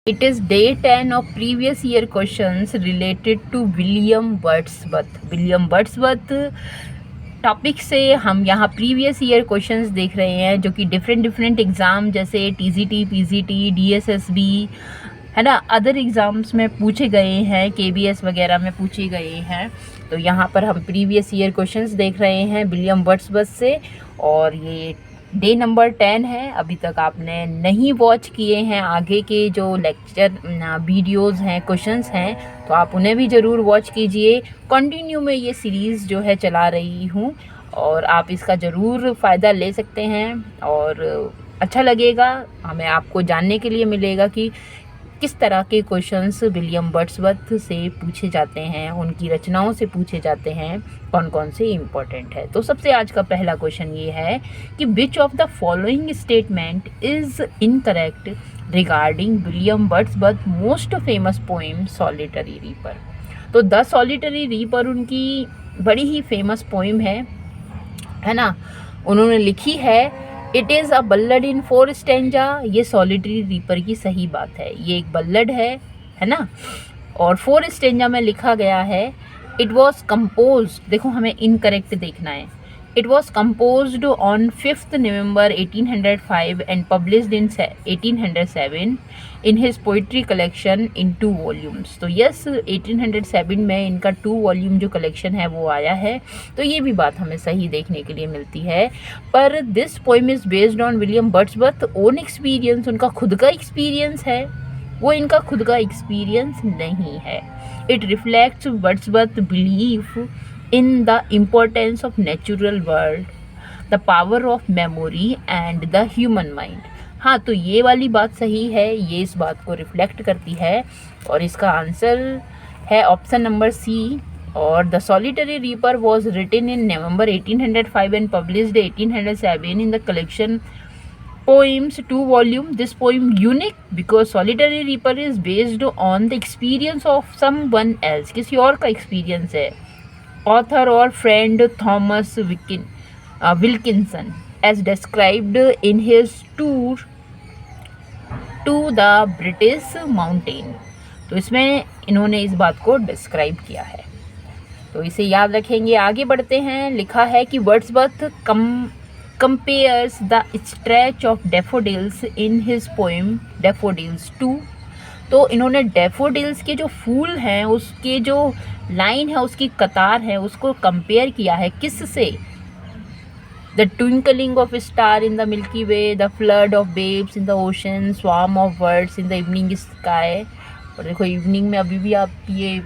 It is day 10 of previous year questions related to William Wordsworth. William Wordsworth topic से हम यहाँ previous year questions देख रहे हैं जो कि डिफरेंट एग्ज़ाम जैसे टीजीटी, पीजीटी, डीएसएसबी है ना, अदर एग्ज़ाम्स में पूछे गए हैं, केबीएस वगैरह में पूछे गए हैं। तो यहाँ पर हम प्रीवियस ईयर क्वेश्चंस देख रहे हैं विलियम वर्ड्सवर्थ से, और ये डे नंबर 10 है। अभी तक आपने नहीं वॉच किए हैं आगे के जो लेक्चर वीडियोस हैं, क्वेश्चंस हैं, तो आप उन्हें भी ज़रूर वॉच कीजिए। कंटिन्यू में ये सीरीज़ जो है चला रही हूँ और आप इसका ज़रूर फ़ायदा ले सकते हैं और अच्छा लगेगा। हमें आपको जानने के लिए मिलेगा कि किस तरह के क्वेश्चंस विलियम वर्ड्सवर्थ से पूछे जाते हैं, उनकी रचनाओं से पूछे जाते हैं, कौन कौन से इम्पोर्टेंट है। तो सबसे आज का पहला क्वेश्चन ये है कि which of the following statement is incorrect regarding William Wordsworth most famous poem solitary reaper. तो द सॉलिटरी रीपर उनकी बड़ी ही फेमस पोएम है ना, उन्होंने लिखी है। It is a ballad in 4 stanza. ये सॉलिटरी रीपर की सही बात है, ये एक बल्लड है ना, और 4 स्टेंजा में लिखा गया है। इट वॉज कंपोज, देखो हमें इनकरेक्ट देखना है। It was composed on 5th November 1805 and published in 1807 in his poetry collection in 2 volumes. तो यस, 1807 में इनका 2 वॉल्यूम जो कलेक्शन है वो आया है। तो ये भी बात हमें सही देखने के लिए मिलती है। पर this poem is based on William Wordsworth own experience. उनका खुद का एक्सपीरियंस है, वो इनका खुद का एक्सपीरियंस नहीं है। It reflects Wordsworth belief in the importance of natural world, the power of memory and the human mind। हाँ, तो ये वाली बात सही है, ये इस बात को रिफ्लेक्ट करती है और इसका आंसर है ऑप्शन नंबर सी। और the solitary reaper was written in November 1805 and published 1807 in the collection poems 2 volume। This poem unique because solitary reaper is based on the experience of someone else, किसी और का experience है। Author और friend Thomas Wilkinson as described in his tour to the British mountain। तो इसमें इन्होंने इस बात को डिस्क्राइब किया है, तो इसे याद रखेंगे। आगे बढ़ते हैं। लिखा है कि Wordsworth compares the stretch of daffodils in his poem Daffodils 2। तो इन्होंने डैफोडिल्स के जो फूल हैं उसके जो लाइन है, उसकी कतार है, उसको कंपेयर किया है किससे? The twinkling of star in the milky way, the flood of waves in the ocean, swarm of birds in the evening sky. और देखो इवनिंग में अभी भी आप ये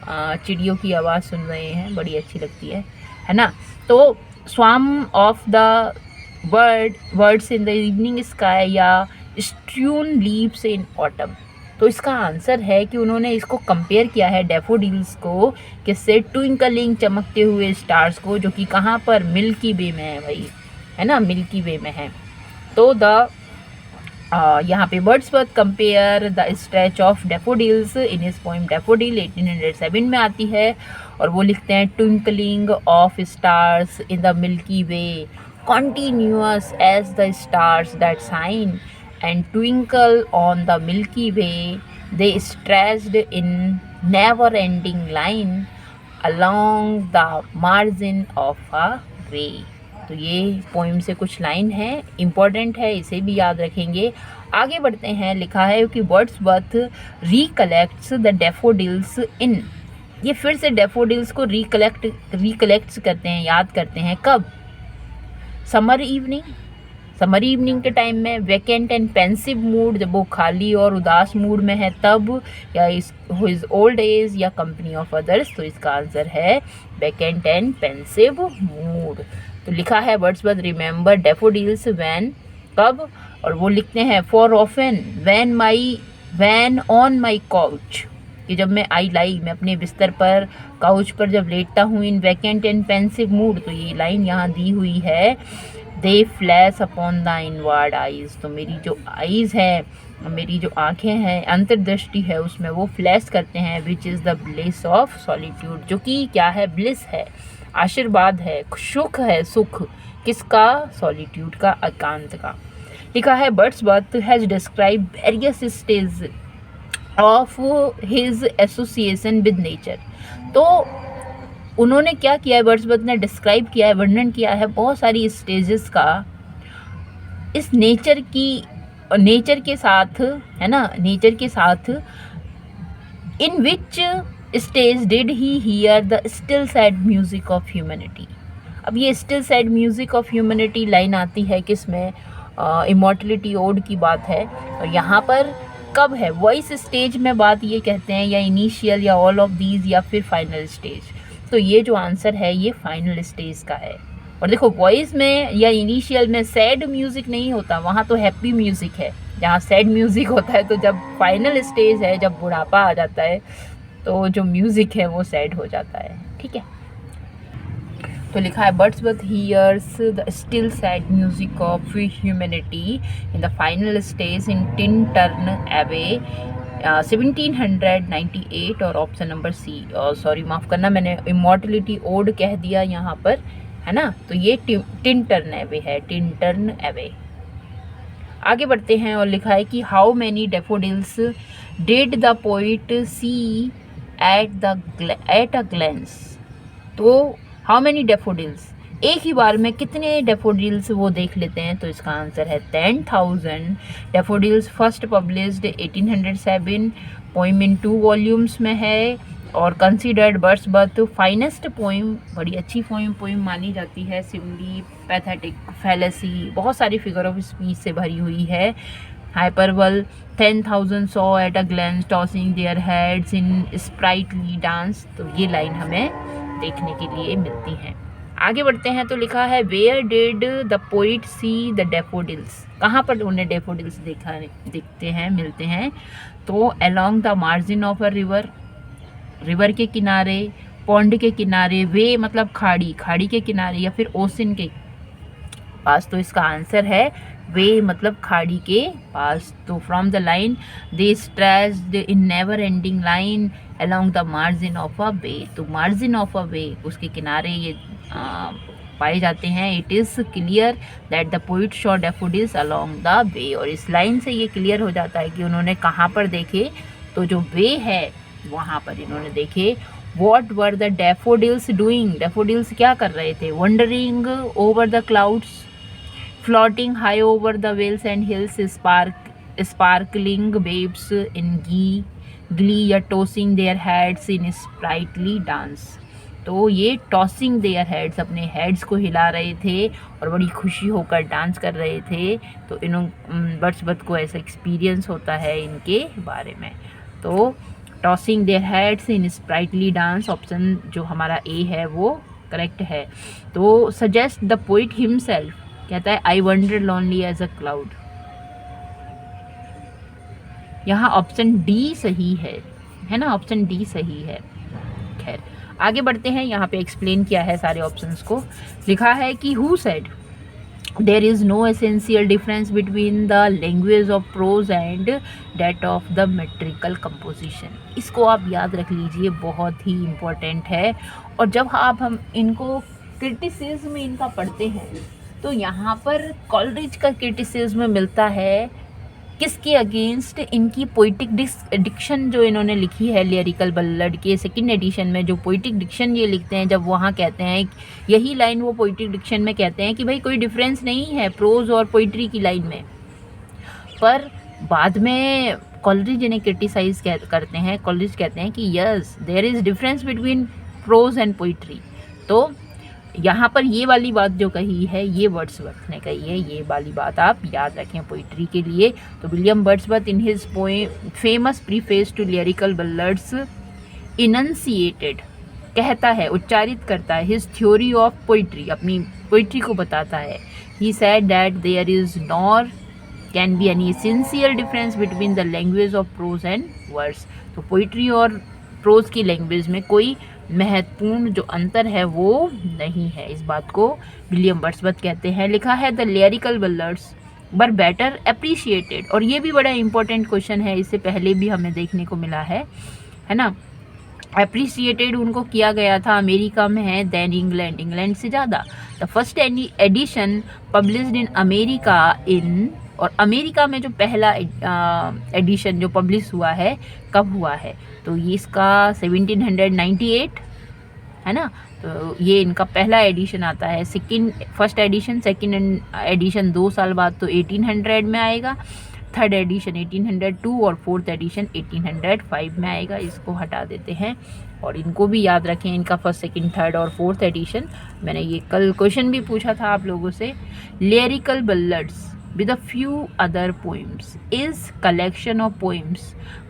चिड़ियों की आवाज़ सुन रहे हैं, बड़ी अच्छी लगती है ना। तो swarm of the birds in the evening sky या स्ट्रून लीव्स इन ऑटम। तो इसका आंसर है कि उन्होंने इसको कंपेयर किया है डैफोडिल्स को किससे? ट्विंकलिंग, चमकते हुए स्टार्स को, जो कि कहाँ पर? मिल्की वे में है भाई, है ना, मिल्की वे में है। तो यहाँ पे Wordsworth compare the stretch of daffodils in his poem daffodil 1807 में आती है, और वो लिखते हैं twinkling of stars in the milky way continuous as the stars that shine and twinkle on the Milky Way, they stretched in never-ending line along the margin of a way। तो ये poem से कुछ line है, important है, इसे भी याद रखेंगे। आगे बढ़ते हैं। लिखा है कि वर्ड्सवर्थ रिकलेक्ट्स द डैफोडिल्स इन। ये फिर से डैफोडिल्स को रिकलेक्ट्स करते हैं, याद करते हैं, कब? समर इवनिंग के टाइम में, वैकेंट एंड पेंसिव मूड, जब वो खाली और उदास मूड में है तब, या हिज ओल्ड एज, या कंपनी ऑफ अदर्स। तो इसका आंसर है वैकेंट एंड पेंसिव मूड। तो लिखा है वर्ड्सवर्थ रिमेंबर डैफोडिल्स व्हेन, कब? और वो लिखते हैं for often when on my couch, कि जब मैं मैं अपने बिस्तर पर, काउच पर जब लेटता हूँ, इन वैकेंट एंड पेंसिव मूड। तो ये लाइन यहाँ दी हुई है, दे flash upon the inward eyes. तो मेरी जो आइज़ है, मेरी जो आँखें हैं, अंतर्दृष्टि है, उसमें वो फ्लैश करते हैं, which is the bliss of solitude, जो कि क्या है? ब्लिस है, आशीर्वाद है, सुख है, सुख किसका? सॉलिट्यूड का, एकांत का। लिखा है Wordsworth has describe various stage of his association with nature. तो उन्होंने क्या किया है, वर्ड्सवर्थ ने डिस्क्राइब किया है, वर्णन किया है बहुत सारी स्टेजेस का इस नेचर के साथ, है ना, नेचर के साथ। In which stage did he hear the still sad music of humanity. अब ये still sad music of humanity line आती है किस में, इमॉर्टलिटी ओड की बात है। और यहाँ पर कब है, वॉइस स्टेज में बात ये कहते हैं, या इनिशियल, या ऑल ऑफ दीज, या फिर फाइनल स्टेज। तो ये जो आंसर है ये फाइनल स्टेज का है। और देखो वॉइस में या इनिशियल में सैड म्यूज़िक नहीं होता, वहाँ तो हैप्पी म्यूज़िक है। जहाँ सैड म्यूज़िक होता है, तो जब फाइनल स्टेज है, जब बुढ़ापा आ जाता है, तो जो म्यूज़िक है वो सैड हो जाता है। ठीक है, तो लिखा है Wordsworth hears the still sad music of humanity in the final stage in टिन अवे 1798। और ऑप्शन नंबर सी, सॉरी माफ़ करना, मैंने इमॉर्टलिटी ओड कह दिया यहाँ पर, है ना। तो ये टिन अवे है, टिन अवे। आगे बढ़ते हैं और लिखा है कि how many daffodils did the poet see at a glance. तो हाउ मैनी डेफोडिल्स, एक ही बार में कितने डेफोडिल्स वो देख लेते हैं। तो इसका आंसर है 10,000 डेफोडिल्स। फर्स्ट पब्लिश्ड 1807, पोइम इन 2 वॉल्यूम्स में है। और कंसीडर्ड वर्ड्सवर्थ फाइनेस्ट पोइम, बड़ी अच्छी पोइम मानी जाती है। सिमली, पैथेटिक, फैलेसी, बहुत सारी फिगर ऑफ स्पीच से भरी हुई है। Hyperbole, 10,000 saw at a glance tossing their heads in sprightly dance. तो ये लाइन हमें देखने के लिए मिलती हैं। आगे बढ़ते हैं तो लिखा है where did the poet see the daffodils. कहाँ पर उन्हें डेफोडिल्स दिखते हैं, मिलते हैं। तो along the margin of a river, river के किनारे, पॉन्ड के किनारे, वे मतलब खाड़ी के किनारे, या फिर ओशन के पास। तो इसका आंसर है वे मतलब खाड़ी के पास। तो from the line they stretched in never ending line along the margin of a way. तो मार्जिन ऑफ अ वे, उसके किनारे ये पाए जाते हैं। It is clear that the poet Shaw daffodils along the way. और इस लाइन से ये क्लियर हो जाता है कि उन्होंने कहाँ पर देखे। तो जो वे है वहाँ पर इन्होंने देखे। What were the daffodils doing, daffodils क्या कर रहे थे। Wandering over the clouds, floating high over the vales and hills, sparkling waves in glee, या tossing their heads in sprightly dance. तो ये टॉसिंग देयर हेड्स, अपने हेड्स को हिला रहे थे और बड़ी खुशी होकर डांस कर रहे थे। तो वर्ड्सवर्थ को ऐसा एक्सपीरियंस होता है इनके बारे में। तो tossing their heads in sprightly dance, option जो हमारा ए है वो करेक्ट है। तो सजेस्ट द पोइट हिमसेल्फ, कहता है I wander lonely as a cloud. यहाँ ऑप्शन डी सही है ना, ऑप्शन डी सही है। खैर आगे बढ़ते हैं, यहाँ पे एक्सप्लेन किया है सारे ऑप्शंस को। लिखा है कि who said there is no essential difference between the language of prose and that of the metrical composition. इसको आप याद रख लीजिए, बहुत ही इम्पोर्टेंट है। और जब हम इनको क्रिटिसिज्म इनका पढ़ते हैं, तो यहाँ पर कॉलरिज का क्रिटिसिज्म मिलता है किसके अगेंस्ट, इनकी पोइटिक डिक्शन जो इन्होंने लिखी है लिरिकल बल्लड के सेकंड एडिशन में। जो पोइटिक डिक्शन ये लिखते हैं, जब वहाँ कहते हैं यही लाइन, वो पोइटिक डिक्शन में कहते हैं कि भाई कोई डिफरेंस नहीं है प्रोज और पोइट्री की लाइन में। पर बाद में कॉलरिज इन्हें क्रिटिसाइज करते हैं। कॉलरिज कहते हैं कि yes there is difference between prose and poetry. तो यहाँ पर ये वाली बात जो कही है ये वर्ड्सवर्थ ने कही है, ये वाली बात आप याद रखें पोइट्री के लिए। तो William Wordsworth in his poem famous preface to lyrical ballads enunciated, कहता है, उच्चारित करता है, हिज थ्योरी ऑफ पोइट्री, अपनी पोइट्री को बताता है। He said that there is nor can be any essential difference between the language of prose and words. तो पोइट्री और प्रोज की लैंग्वेज में कोई महत्वपूर्ण जो अंतर है वो नहीं है। इस बात को विलियम वर्ड्सवर्थ कहते हैं। लिखा है the lyrical ballads were better appreciated. और ये भी बड़ा इंपॉर्टेंट क्वेश्चन है, इससे पहले भी हमें देखने को मिला है ना। अप्रिशिएटेड उनको किया गया था अमेरिका में है देन इंग्लैंड से ज़्यादा। The first edition published in America in और अमेरिका में जो पहला एडिशन जो पब्लिश हुआ है कब हुआ है, तो ये इसका 1798 है ना। तो ये इनका पहला एडिशन आता है। फर्स्ट एडिशन सेकंड एडिशन 2 साल बाद तो 1800 में आएगा, थर्ड एडिशन 1802 और फोर्थ एडिशन 1805 में आएगा। इसको हटा देते हैं और इनको भी याद रखें, इनका फर्स्ट सेकंड थर्ड और फोर्थ एडिशन। मैंने ये कल क्वेश्चन भी पूछा था आप लोगों से। Lyrical ballads with a few other poems is collection of poems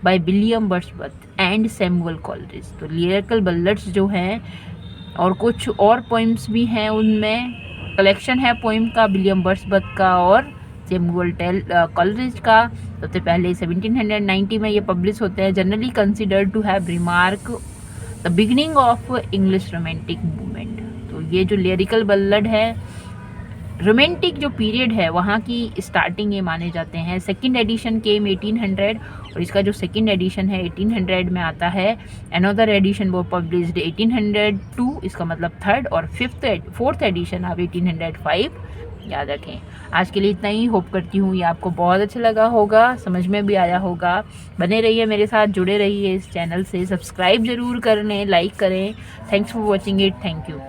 by William Wordsworth and Samuel Coleridge। तो लिरिकल बल्लड्स जो हैं और कुछ और पोइम्स भी हैं, उनमें कलेक्शन है पोइम का विलियम वर्ड्सवर्थ का और सैमुअल कॉलरिज का। सबसे पहले 1790 में ये पब्लिश होते हैं। Generally considered to have remark the beginning of English romantic movement. तो ये जो लिरिकल बल्लड है, रोमांटिक जो पीरियड है वहाँ की स्टार्टिंग ये माने जाते हैं। सेकंड एडिशन केम 1800 और इसका जो सेकंड एडिशन है 1800 में आता है। अनदर एडिशन वो पब्लिश्ड 1802, इसका मतलब थर्ड, और फोर्थ एडिशन आप 1805 याद रखें। आज के लिए इतना ही। होप करती हूँ ये आपको बहुत अच्छा लगा होगा, समझ में भी आया होगा। बने रहिए मेरे साथ, जुड़े रहिए इस चैनल से, सब्सक्राइब ज़रूर करें, लाइक करें। Thanks for watching it. Thank you.